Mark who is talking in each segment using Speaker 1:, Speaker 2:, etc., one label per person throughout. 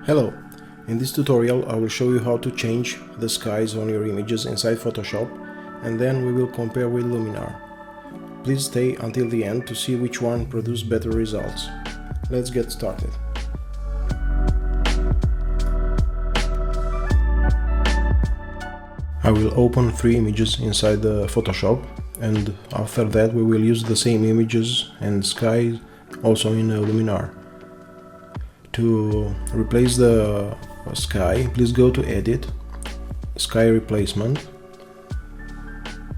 Speaker 1: Hello, in this tutorial I will show you how to change the skies on your images inside Photoshop, and then we will compare with Luminar. Please stay until the end to see which one produces better results. Let's get started. I will open 3 images inside the Photoshop, and after that we will use the same images and skies also in Luminar. To replace the sky, please go to Edit, Sky Replacement,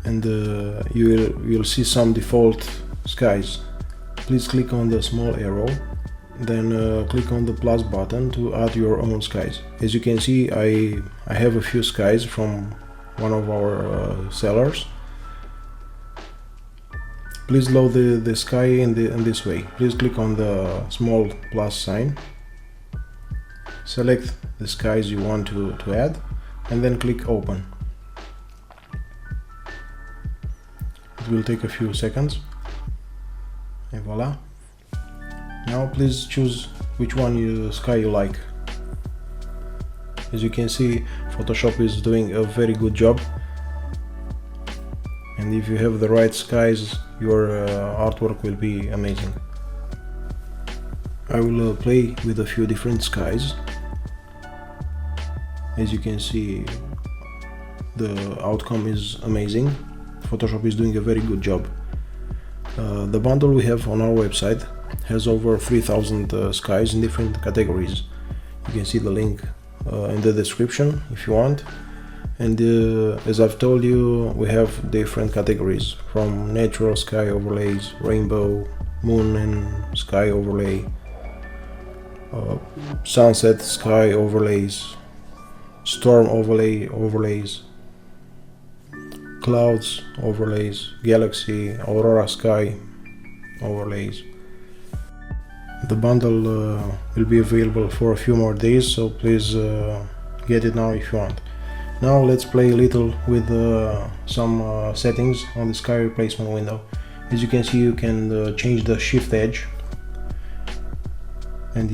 Speaker 1: and you'll see some default skies. Please click on the small arrow, then click on the plus button to add your own skies. As you can see, I have a few skies from one of our sellers. Please load the sky in this way. Please click on the small plus sign, select the skies you want to add, and then click open. It will take a few seconds, and voila. Now please choose which one sky you like. As you can see, Photoshop is doing a very good job, and if you have the right skies, your artwork will be amazing. I will play with a few different skies. As you can see, the outcome is amazing. Photoshop is doing a very good job. The bundle we have on our website has over 3000 skies in different categories. You can see the link in the description if you want. And as I've told you, we have different categories, from natural sky overlays, rainbow, moon and sky overlay, sunset sky overlays, storm overlays, clouds overlays, galaxy, aurora sky overlays. The bundle will be available for a few more days, so please get it now if you want. Now let's play a little with some settings on the sky replacement window. As you can see, you can change the shift edge, and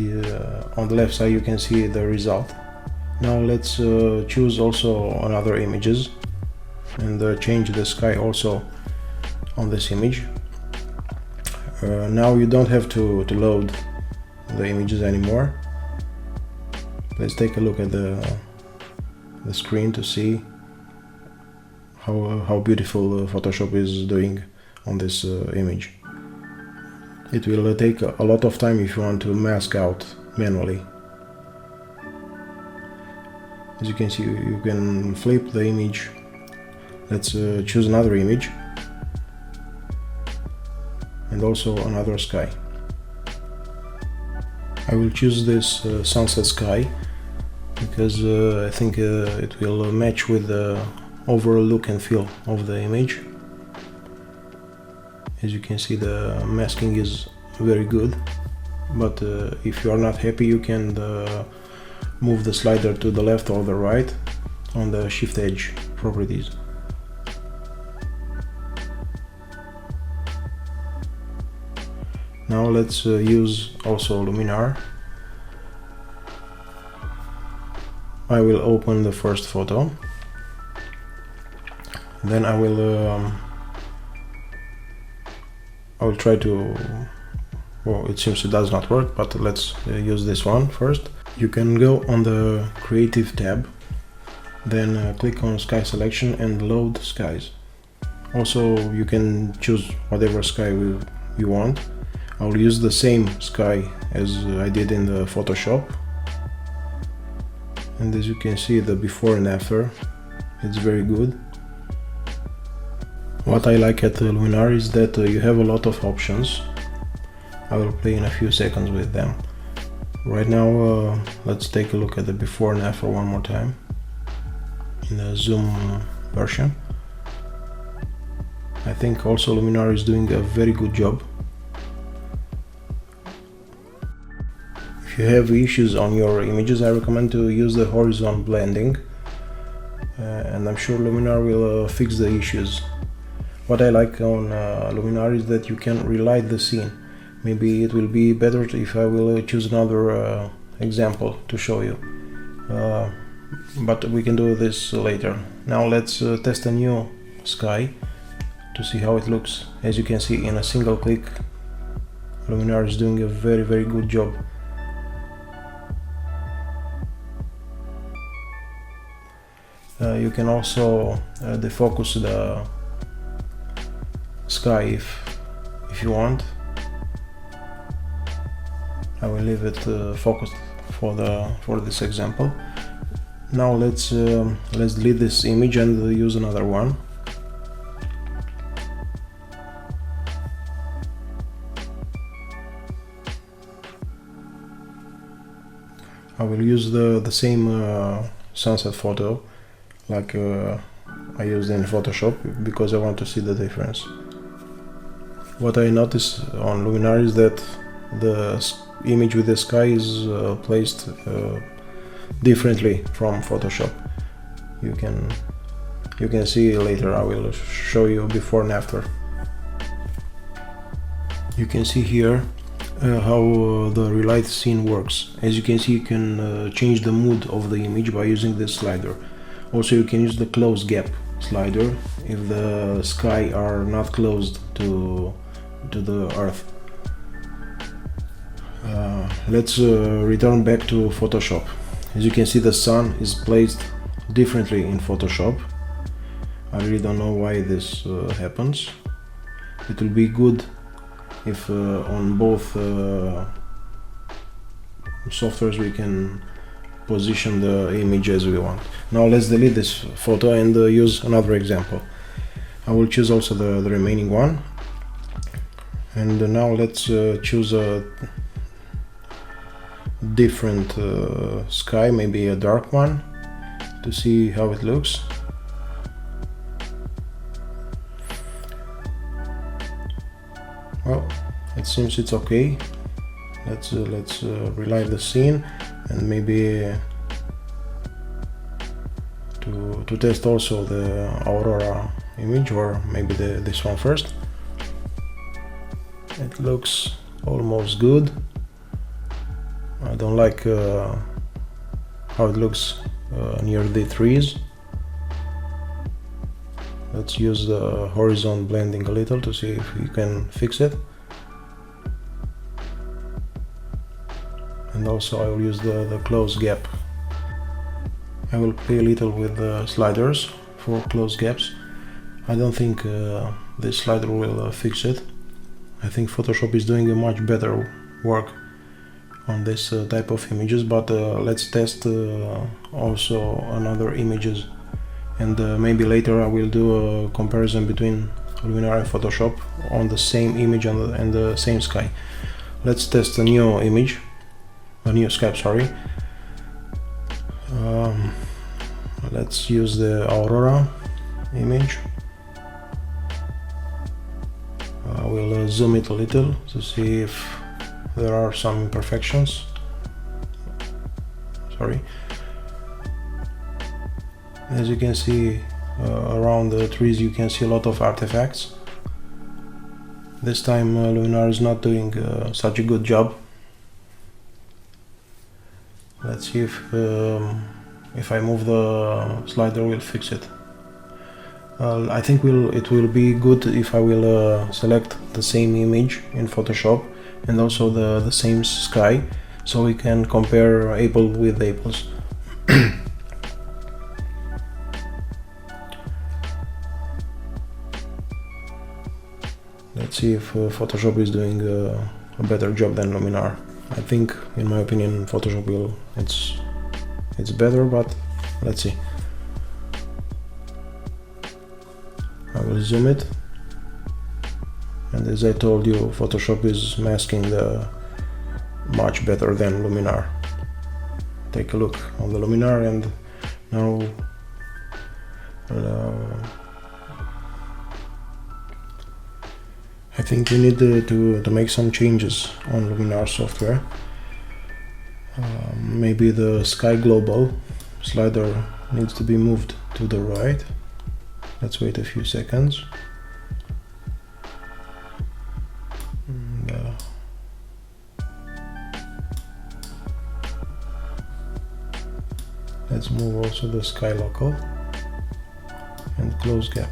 Speaker 1: on the left side you can see the result. Now let's choose also another images and change the sky also on this image. Now you don't have to load the images anymore. Let's take a look at the screen to see how beautiful Photoshop is doing on this image. It will take a lot of time if you want to mask out manually. As you can see, you can flip the image. Let's choose another image and also another sky. I will choose this sunset sky because I think it will match with the overall look and feel of the image. As you can see, the masking is very good, but if you are not happy, you can move the slider to the left or the right on the shift edge properties. Now let's use also Luminar. I will open the first photo, then I will try to, well, it seems it does not work, but let's use this one first. You can go on the Creative tab, then click on Sky Selection and Load Skies. Also, you can choose whatever sky you want. I will use the same sky as I did in the Photoshop. And as you can see, the before and after, it's very good. What I like at Luminar is that you have a lot of options. I will play in a few seconds with them. Right now, let's take a look at the before and after one more time in the zoom version. I think also Luminar is doing a very good job. If you have issues on your images, I recommend to use the horizon blending, and I'm sure Luminar will fix the issues. What I like on Luminar is that you can relight the scene. Maybe it will be better if I will choose another example to show you, but we can do this later. Now let's test a new sky to see how it looks. As you can see, in a single click, Luminar is doing a very good job. You can also defocus the sky if you want. I will leave it focused for this example. Now let's delete this image and use another one. I will use the same sunset photo like I used in Photoshop, because I want to see the difference. What I noticed on Luminar is that the image with the sky is placed differently from Photoshop. You can see later. I will show you before and after. You can see here how the relight scene works. As you can see, you can change the mood of the image by using this slider. Also, you can use the close gap slider if the sky are not closed to the earth. Let's return back to Photoshop. As you can see, the sun is placed differently in Photoshop. I really don't know why this happens. It will be good if on both softwares we can position the image as we want. Now let's delete this photo and use another example. I will choose also the remaining one, and now let's choose a different sky, maybe a dark one, to see how it looks. Well, it seems it's okay. Let's relight the scene, and maybe to test also the Aurora image, or maybe this one first. It looks almost good. I don't like how it looks near the trees. Let's use the horizon blending a little to see if we can fix it. And also I will use the close gap. I will play a little with the sliders for close gaps. I don't think this slider will fix it. I think Photoshop is doing a much better work on this type of images, but let's test also another images, and maybe later I will do a comparison between Luminar and Photoshop on the same image and the same sky. Let's test a new image, a new sky, sorry. Let's use the Aurora image. I will zoom it a little to see if there are some imperfections. Sorry. As you can see, around the trees you can see a lot of artifacts. This time Luminar is not doing such a good job. Let's see if I move the slider will fix it. I think it will be good if I will select the same image in Photoshop and also the same sky, so we can compare apple with apples. Let's see if Photoshop is doing a better job than Luminar. I think, in my opinion, Photoshop it's better, but let's see. I will zoom it, and as I told you, Photoshop is masking much better than Luminar. Take a look on the Luminar, and now I think we need to make some changes on Luminar software. Maybe the sky global slider needs to be moved to the right. Let's wait a few seconds. Let's move also the sky local and close gap.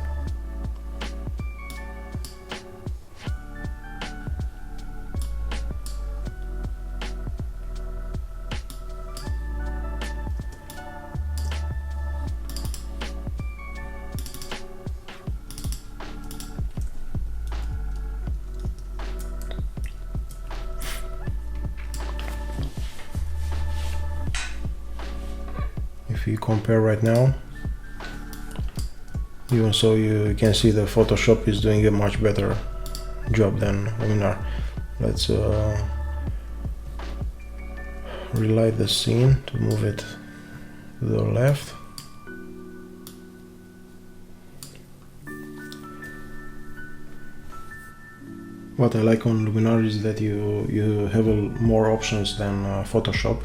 Speaker 1: If you compare right now, even so, you can see the Photoshop is doing a much better job than Luminar. Let's relight the scene to move it to the left. What I like on Luminar is that you have more options than Photoshop.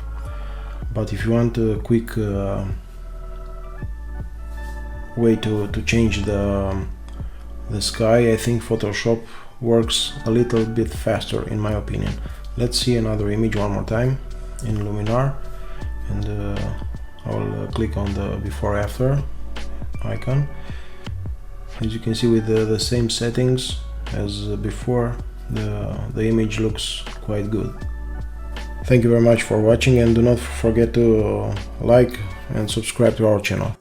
Speaker 1: But if you want a quick way to change the sky, I think Photoshop works a little bit faster in my opinion. Let's see another image one more time in Luminar, and I'll click on the before after icon. As you can see, with the same settings as before, the image looks quite good. Thank you very much for watching, and do not forget to like and subscribe to our channel.